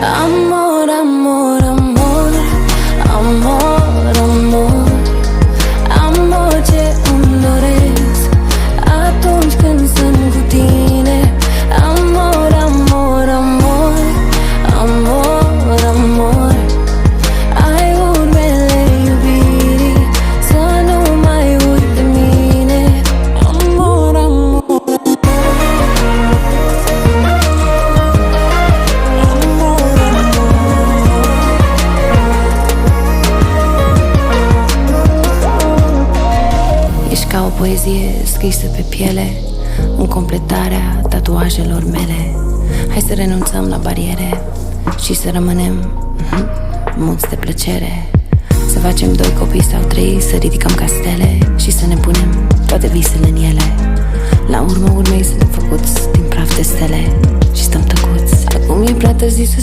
Amor, amor, amor, amor, amor, amor ce îmi doresc atunci când sunt cu tine. Amor, amor, amor, amor, amor, ai urmele iubirii, să nu mai uit de mine. Amor, amor, ești ca o poezie scrisă pe piele, în completarea tatuajelor mele. Hai să renunțăm la bariere și să rămânem muți de plăcere. Să facem 2 copii sau 3, să ridicăm castele și să ne punem toate visele în ele. La urmă urmei suntem făcuți din praf de stele și stăm tăcuți. Acum e prea târziu să